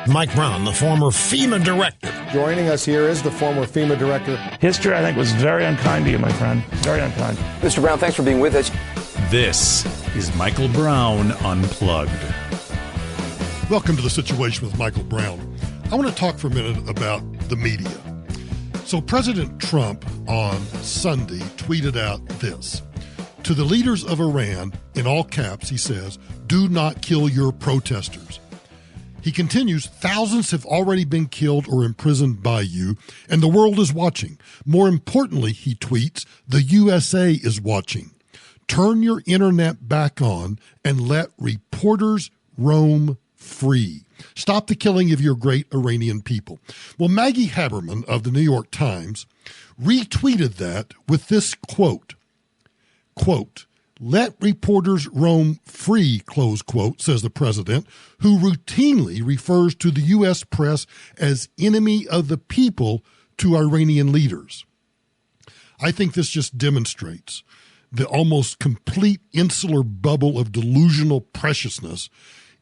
Mike Brown, the former FEMA director. Joining us here is the former FEMA director. History, I think, was very unkind to you, my friend. Very unkind. Mr. Brown, thanks for being with us. This is Michael Brown Unplugged. Welcome to The Situation with Michael Brown. I want to talk for a minute about the media. So President Trump on Sunday tweeted out this. To the leaders of Iran, in all caps, he says, "Do not kill your protesters." He continues, thousands have already been killed or imprisoned by you, and the world is watching. More importantly, he tweets, the USA is watching. Turn your internet back on and let reporters roam free. Stop the killing of your great Iranian people. Well, Maggie Haberman of the New York Times retweeted that with this quote, "Let reporters roam free," close quote, says the president, who routinely refers to the U.S. press as enemy of the people to Iranian leaders. I think this just demonstrates the almost complete insular bubble of delusional preciousness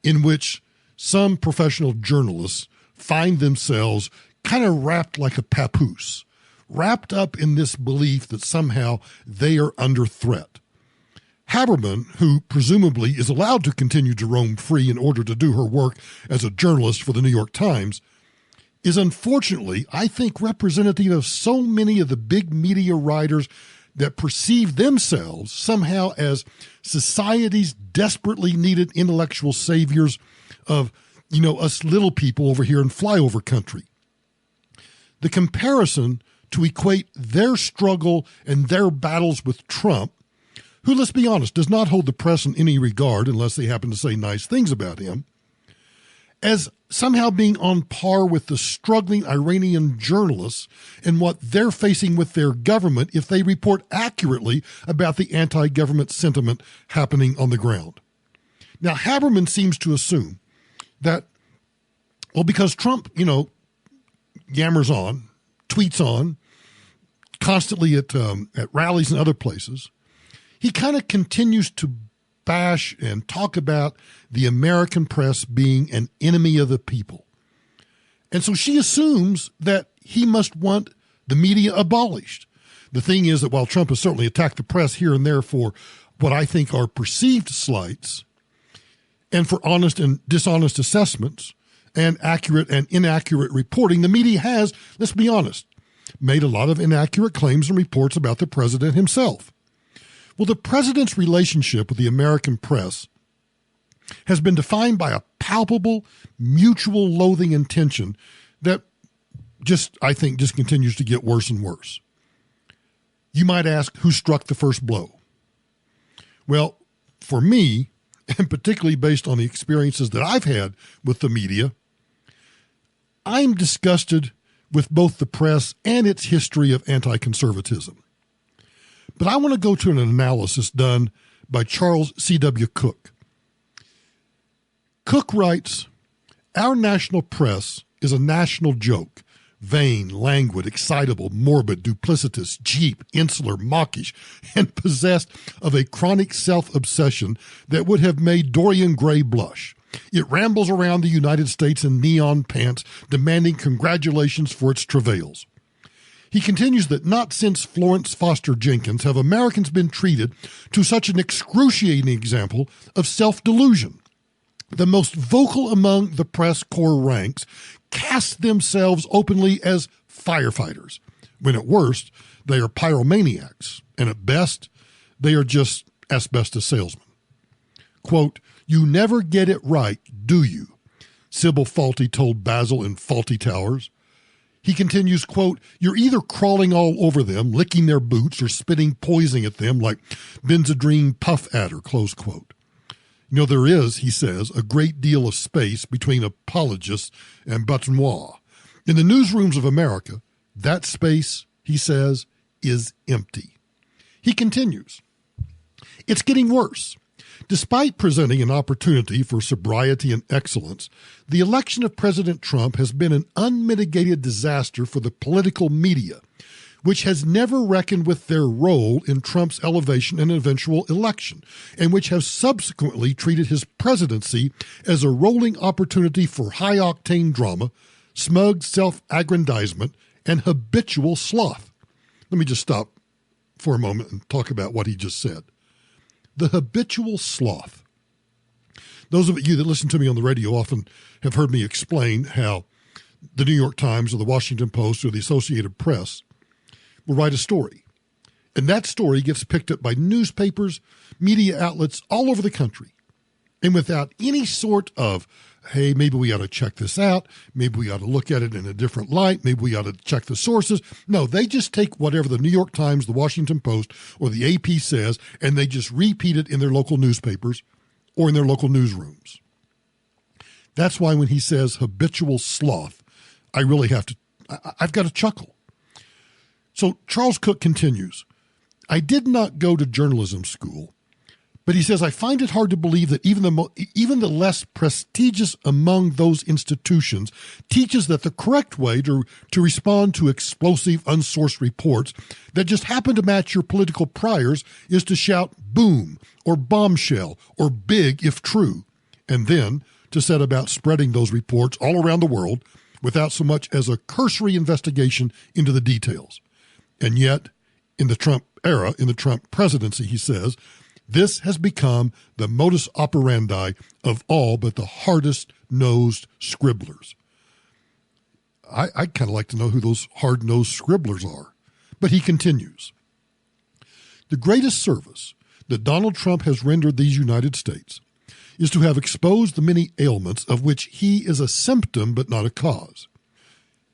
in which some professional journalists find themselves kind of wrapped like a papoose, wrapped up in this belief that somehow they are under threat. Haberman, who presumably is allowed to continue to roam free in order to do her work as a journalist for the New York Times, is unfortunately, I think, representative of so many of the big media writers that perceive themselves somehow as society's desperately needed intellectual saviors of, us little people over here in flyover country. The comparison to equate their struggle and their battles with Trump, who, let's be honest, does not hold the press in any regard unless they happen to say nice things about him, as somehow being on par with the struggling Iranian journalists and what they're facing with their government if they report accurately about the anti-government sentiment happening on the ground. Now, Haberman seems to assume that, because Trump, yammers on, tweets on, constantly at rallies and other places, he kind of continues to bash and talk about the American press being an enemy of the people. And so she assumes that he must want the media abolished. The thing is that while Trump has certainly attacked the press here and there for what I think are perceived slights and for honest and dishonest assessments and accurate and inaccurate reporting, the media has, let's be honest, made a lot of inaccurate claims and reports about the president himself. Well, the president's relationship with the American press has been defined by a palpable, mutual loathing and tension that I think continues to get worse and worse. You might ask, who struck the first blow? Well, for me, and particularly based on the experiences that I've had with the media, I'm disgusted with both the press and its history of anti-conservatism. But I want to go to an analysis done by Charles C.W. Cook. Cook writes, "Our national press is a national joke, vain, languid, excitable, morbid, duplicitous, cheap, insular, mawkish, and possessed of a chronic self-obsession that would have made Dorian Gray blush. It rambles around the United States in neon pants, demanding congratulations for its travails." He continues that not since Florence Foster Jenkins have Americans been treated to such an excruciating example of self-delusion. The most vocal among the press corps ranks cast themselves openly as firefighters, when at worst they are pyromaniacs, and at best they are just asbestos salesmen. Quote, "You never get it right, do you?" Sybil Fawlty told Basil in Fawlty Towers. He continues, quote, "You're either crawling all over them, licking their boots, or spitting poison at them like Benzedrine puff adder," close quote. There is, he says, a great deal of space between apologists and bâtonnois. In the newsrooms of America, that space, he says, is empty. He continues, "It's getting worse. Despite presenting an opportunity for sobriety and excellence, the election of President Trump has been an unmitigated disaster for the political media, which has never reckoned with their role in Trump's elevation and eventual election, and which have subsequently treated his presidency as a rolling opportunity for high-octane drama, smug self-aggrandizement, and habitual sloth. Let me just stop for a moment and talk about what he just said. The habitual sloth. Those of you that listen to me on the radio often have heard me explain how the New York Times or the Washington Post or the Associated Press will write a story. And that story gets picked up by newspapers, media outlets all over the country. And without any sort of, hey, maybe we ought to check this out. Maybe we ought to look at it in a different light. Maybe we ought to check the sources. No, they just take whatever the New York Times, the Washington Post, or the AP says, and they just repeat it in their local newspapers or in their local newsrooms. That's why when he says habitual sloth, I really have to, I've got to chuckle. So Charles Cook continues, I did not go to journalism school, but he says, I find it hard to believe that even the less prestigious among those institutions teaches that the correct way to respond to explosive, unsourced reports that just happen to match your political priors is to shout boom or bombshell or big if true, and then to set about spreading those reports all around the world without so much as a cursory investigation into the details. And yet, in the Trump era, in the Trump presidency, he says, this has become the modus operandi of all but the hardest-nosed scribblers. I'd kind of like to know who those hard-nosed scribblers are. But he continues, the greatest service that Donald Trump has rendered these United States is to have exposed the many ailments of which he is a symptom but not a cause.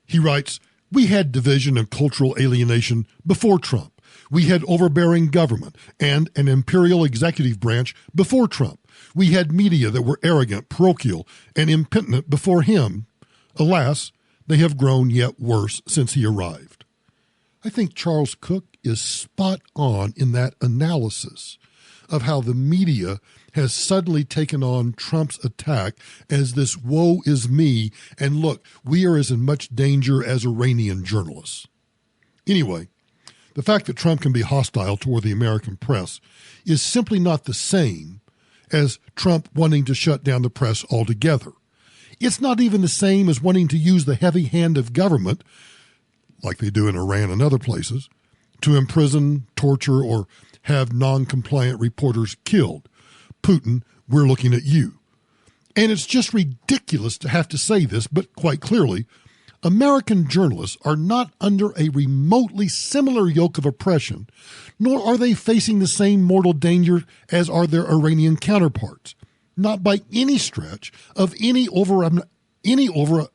He writes, we had division and cultural alienation before Trump. We had overbearing government and an imperial executive branch before Trump. We had media that were arrogant, parochial, and impenitent before him. Alas, they have grown yet worse since he arrived. I think Charles Cook is spot on in that analysis of how the media has suddenly taken on Trump's attack as this woe is me, and look, we are as in much danger as Iranian journalists. Anyway, the fact that Trump can be hostile toward the American press is simply not the same as Trump wanting to shut down the press altogether. It's not even the same as wanting to use the heavy hand of government, like they do in Iran and other places, to imprison, torture, or have non-compliant reporters killed. Putin, we're looking at you. And it's just ridiculous to have to say this, but quite clearly, American journalists are not under a remotely similar yoke of oppression, nor are they facing the same mortal danger as are their Iranian counterparts, not by any stretch of any overactive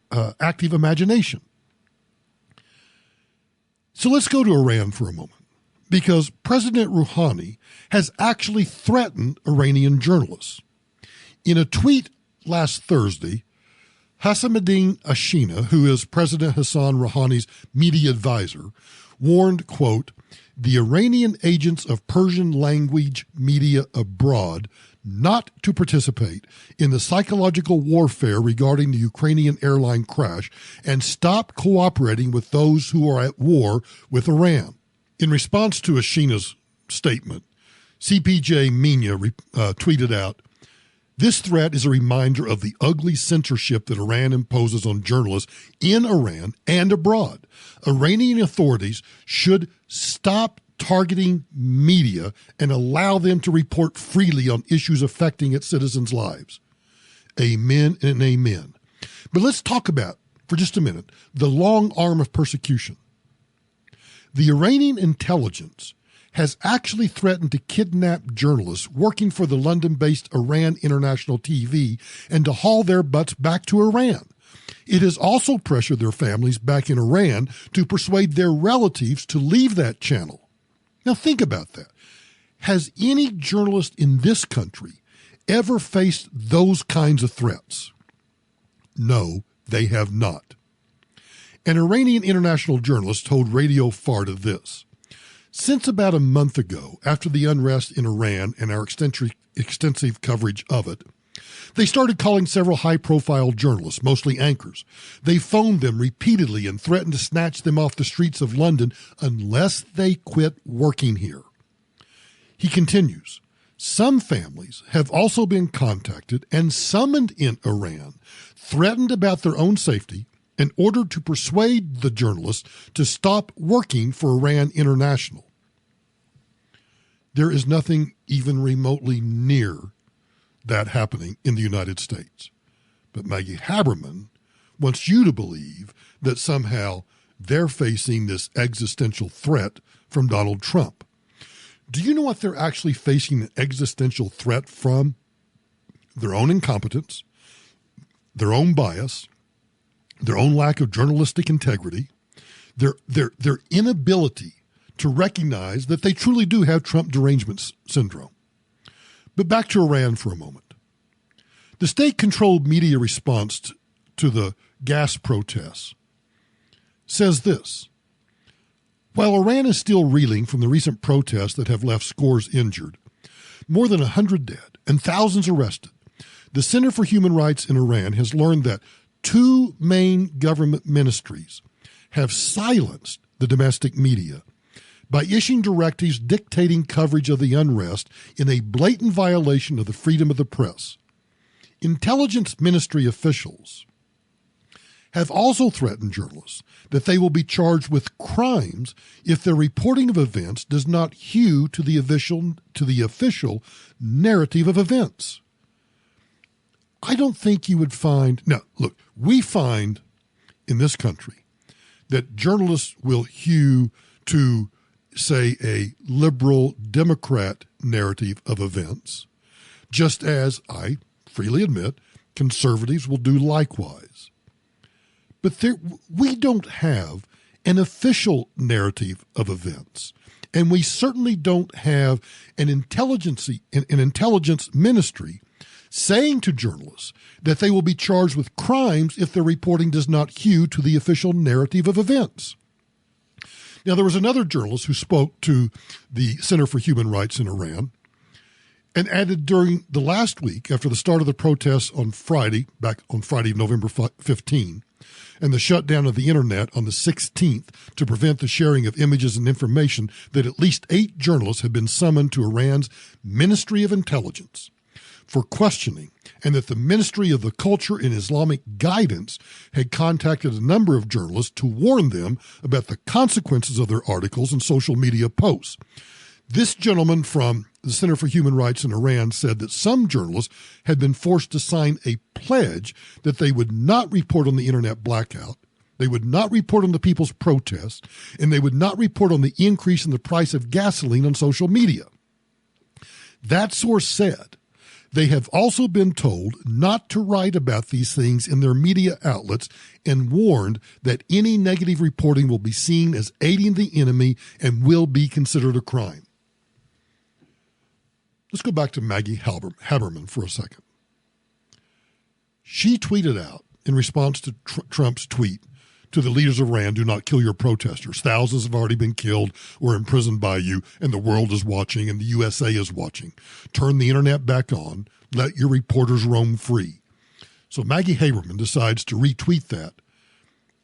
imagination. So let's go to Iran for a moment, because President Rouhani has actually threatened Iranian journalists. In a tweet last Thursday, Hassanuddin Ashina, who is President Hassan Rouhani's media advisor, warned, quote, the Iranian agents of Persian language media abroad not to participate in the psychological warfare regarding the Ukrainian airline crash and stop cooperating with those who are at war with Iran. In response to Ashina's statement, CPJ Minya tweeted out, this threat is a reminder of the ugly censorship that Iran imposes on journalists in Iran and abroad. Iranian authorities should stop targeting media and allow them to report freely on issues affecting its citizens' lives. Amen and amen. But let's talk about, for just a minute, the long arm of persecution. The Iranian intelligence has actually threatened to kidnap journalists working for the London-based Iran International TV and to haul their butts back to Iran. It has also pressured their families back in Iran to persuade their relatives to leave that channel. Now think about that. Has any journalist in this country ever faced those kinds of threats? No, they have not. An Iranian international journalist told Radio Farda this. Since about a month ago, after the unrest in Iran and our extensive coverage of it, They started calling several high-profile journalists, mostly anchors. They phoned them repeatedly and threatened to snatch them off the streets of London unless they quit working here. He continues, some families have also been contacted and summoned in Iran, threatened about their own safety, and ordered to persuade the journalists to stop working for Iran International. There is nothing even remotely near that happening in the United States. But Maggie Haberman wants you to believe that somehow they're facing this existential threat from Donald Trump. Do you know what they're actually facing an existential threat from? Their own incompetence, their own bias, their own lack of journalistic integrity, their inability to recognize that they truly do have Trump derangement syndrome. But back to Iran for a moment. The state-controlled media response to the gas protests says this: while Iran is still reeling from the recent protests that have left scores injured, more than 100 dead, and thousands arrested, the Center for Human Rights in Iran has learned that 2 main government ministries have silenced the domestic media by issuing directives dictating coverage of the unrest in a blatant violation of the freedom of the press. Intelligence ministry officials have also threatened journalists that they will be charged with crimes if their reporting of events does not hew to the official narrative of events. I don't think you would find... Now, look, we find in this country that journalists will hew to, say, a liberal Democrat narrative of events, just as, I freely admit, conservatives will do likewise. But we don't have an official narrative of events, and we certainly don't have an intelligence ministry saying to journalists that they will be charged with crimes if their reporting does not hew to the official narrative of events. Now, there was another journalist who spoke to the Center for Human Rights in Iran and added during the last week, after the start of the protests on Friday, back on Friday, November 15, and the shutdown of the internet on the 16th to prevent the sharing of images and information, that at least 8 journalists have been summoned to Iran's Ministry of Intelligence for questioning, and that the Ministry of the Culture and Islamic Guidance had contacted a number of journalists to warn them about the consequences of their articles and social media posts. This gentleman from the Center for Human Rights in Iran said that some journalists had been forced to sign a pledge that they would not report on the internet blackout, they would not report on the people's protests, and they would not report on the increase in the price of gasoline on social media. That source said they have also been told not to write about these things in their media outlets and warned that any negative reporting will be seen as aiding the enemy and will be considered a crime. Let's go back to Maggie Haberman for a second. She tweeted out in response to Trump's tweet to the leaders of Iran, do not kill your protesters. Thousands have already been killed or imprisoned by you, and the world is watching, and the USA is watching. Turn the internet back on. Let your reporters roam free. So Maggie Haberman decides to retweet that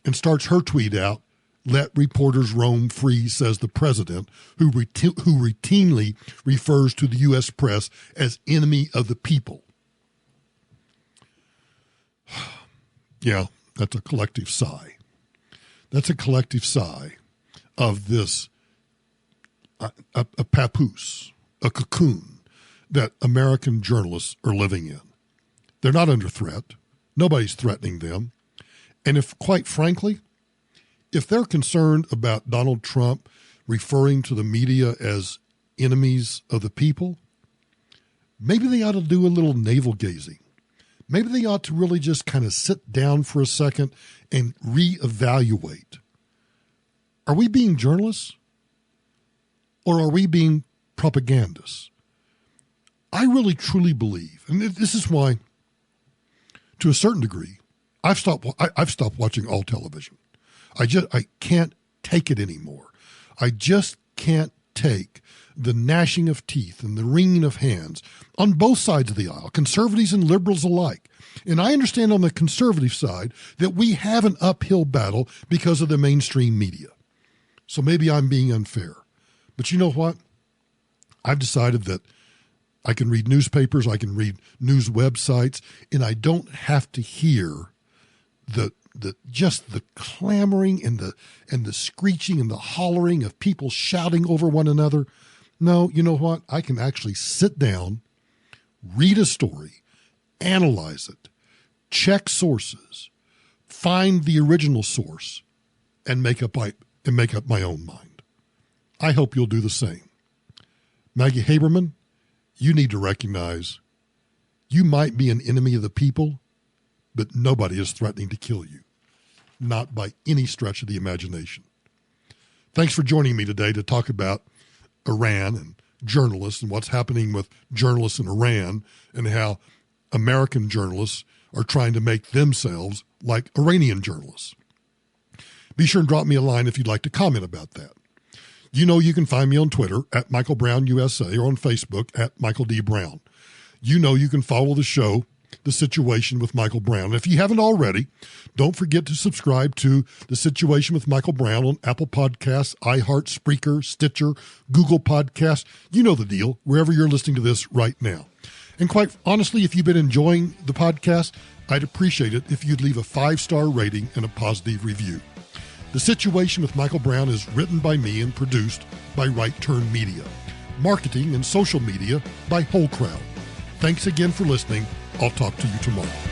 and starts her tweet out, let reporters roam free, says the president, who routinely refers to the U.S. press as enemy of the people. Yeah, that's a collective sigh. That's a collective sigh of this, a papoose, a cocoon that American journalists are living in. They're not under threat. Nobody's threatening them. And if, quite frankly, if they're concerned about Donald Trump referring to the media as enemies of the people, maybe they ought to do a little navel gazing. Maybe they ought to really just kind of sit down for a second and reevaluate. Are we being journalists or are we being propagandists? I really truly believe, and this is why, to a certain degree, I've stopped watching all television. I can't take it anymore. I just can't take the gnashing of teeth and the wringing of hands on both sides of the aisle, conservatives and liberals alike. And I understand on the conservative side that we have an uphill battle because of the mainstream media. So maybe I'm being unfair. But you know what? I've decided that I can read newspapers, I can read news websites, and I don't have to hear just the clamoring and the screeching and the hollering of people shouting over one another. No, you know what? I can actually sit down, read a story, analyze it, check sources, find the original source, and make up my own mind. I hope you'll do the same. Maggie Haberman, you need to recognize you might be an enemy of the people, but nobody is threatening to kill you. Not by any stretch of the imagination. Thanks for joining me today to talk about Iran and journalists and what's happening with journalists in Iran and how American journalists are trying to make themselves like Iranian journalists. Be sure and drop me a line if you'd like to comment about that. You know you can find me on Twitter at Michael Brown USA or on Facebook at Michael D. Brown. You know you can follow the show, The Situation with Michael Brown. If you haven't already, don't forget to subscribe to The Situation with Michael Brown on Apple Podcasts, iHeart, Spreaker, Stitcher, Google Podcasts. You know the deal, wherever you're listening to this right now. And quite honestly, if you've been enjoying the podcast, I'd appreciate it if you'd leave a 5-star rating and a positive review. The Situation with Michael Brown is written by me and produced by Right Turn Media. Marketing and social media by Whole Crowd. Thanks again for listening. I'll talk to you tomorrow.